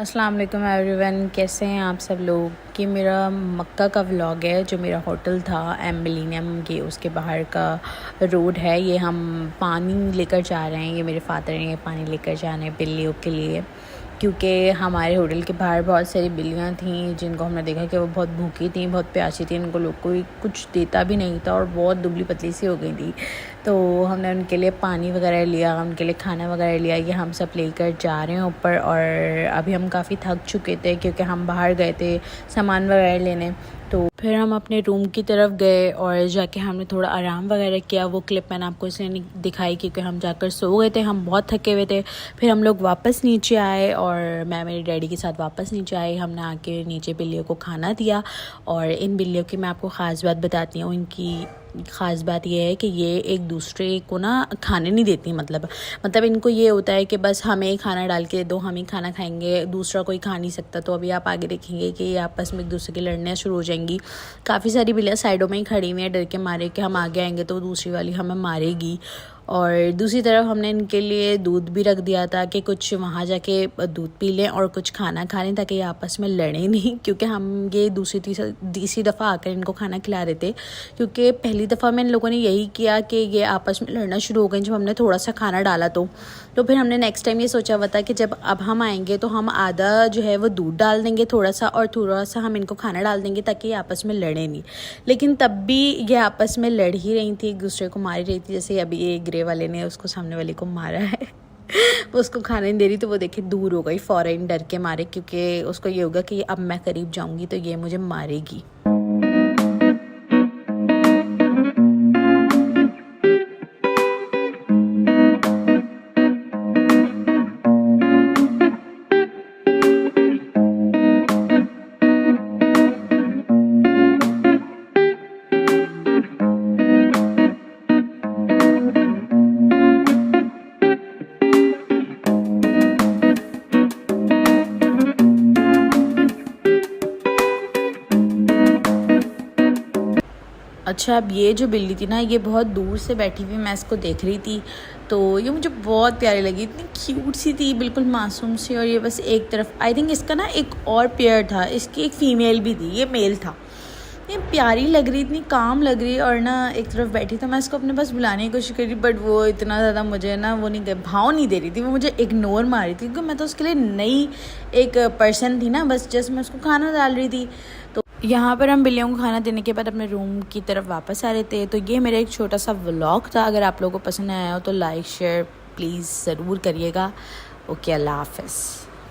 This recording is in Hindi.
अस्सलाम वालेकुम एवरीवन, कैसे हैं आप सब लोग। कि मेरा मक्का का व्लॉग है, जो मेरा होटल था एम मिलेनियम के उसके बाहर का रोड है। ये हम पानी लेकर जा रहे हैं, ये मेरे फादर हैं, ये पानी लेकर जा रहे हैं बिल्लियों के लिए, क्योंकि हमारे होटल के बाहर बहुत सारी बिल्लियाँ थीं जिनको हमने देखा कि वो बहुत भूखी थीं, बहुत प्यासी थी, उनको लोग कोई कुछ देता भी नहीं था और बहुत दुबली पतली सी हो गई थी। तो हमने उनके लिए पानी वगैरह लिया, उनके लिए खाना वगैरह लिया। ये हम सब लेकर जा रहे हैं ऊपर। और अभी हम काफ़ी थक चुके थे क्योंकि हम बाहर गए थे सामान वगैरह लेने। तो फिर हम अपने रूम की तरफ गए और जाके हमने थोड़ा आराम वगैरह किया। वो क्लिप मैंने आपको इसलिए नहीं दिखाई क्योंकि हम जाकर सो गए थे, हम बहुत थके हुए थे। फिर हम लोग वापस नीचे आए और मैं मेरे डैडी के साथ वापस नीचे आई। हमने आके नीचे बिल्लियों को खाना दिया। और इन बिल्लियों की मैं आपको ख़ास बात बताती हूँ। इनकी ख़ास बात यह है कि ये एक दूसरे को ना खाने नहीं देती। मतलब इनको ये होता है कि बस हमें खाना डाल के दो, हम ही खाना खाएंगे, दूसरा कोई खा नहीं सकता। तो अभी आप आगे देखेंगे कि ये आपस में एक दूसरे के लड़ने शुरू हो जाएंगी। काफ़ी सारी बिल्लियाँ साइडों में ही खड़ी हुई हैं डर के मारे कि हम आगे आएंगे तो दूसरी वाली हमें मारेगी। और दूसरी तरफ हमने इनके लिए दूध भी रख दिया था कि कुछ वहाँ जाके दूध पी लें और कुछ खाना खा लें, ताकि ये आपस में लड़ें नहीं। क्योंकि हम ये दूसरी तीसरी दफ़ा आकर इनको खाना खिला रहे थे, क्योंकि पहली दफ़ा में इन लोगों ने यही किया कि ये आपस में लड़ना शुरू हो गए जब हमने थोड़ा सा खाना डाला। तो फिर हमने नेक्स्ट टाइम ये सोचा हुआ था कि जब अब हम आएंगे तो हम आधा जो है वो दूध डाल देंगे थोड़ा सा, और थोड़ा सा हम इनको खाना डाल देंगे ताकि ये आपस में लड़े नहीं। लेकिन तब भी ये आपस में लड़ ही रही थी, एक दूसरे को मार ही रही थी। जैसे अभी ये ग्रे वाले ने उसको सामने वाले को मारा है वो उसको खाना नहीं दे रही, तो वो देखिए दूर हो गई फ़ौरन डर के मारे, क्योंकि उसको ये होगा कि अब मैं करीब जाऊंगी तो ये मुझे मारेगी। अच्छा, अब ये जो बिल्ली थी ना, ये बहुत दूर से बैठी हुई मैं इसको देख रही थी, तो ये मुझे बहुत प्यारी लगी। इतनी क्यूट सी थी, बिल्कुल मासूम सी। और ये बस एक तरफ, आई थिंक इसका ना एक और पेयर था, इसकी एक फ़ीमेल भी थी, ये मेल था। ये प्यारी लग रही, इतनी काम लग रही, और ना एक तरफ बैठी। तो मैं इसको अपने पास बुलाने की कोशिश करी, बट वो इतना ज़्यादा मुझे ना वो नहीं भाव नहीं दे रही थी, वो मुझे इग्नोर मार रही थी, क्योंकि मैं तो उसके लिए नई एक पर्सन थी ना। बस जस्ट मैं उसको खाना डाल रही थी। तो यहाँ पर हम बिल्लियों को खाना देने के बाद अपने रूम की तरफ वापस आ रहे थे। तो ये मेरा एक छोटा सा व्लॉग था। अगर आप लोगों को पसंद आया हो तो लाइक शेयर प्लीज़ ज़रूर करिएगा। ओके, अल्लाह हाफ़िज़।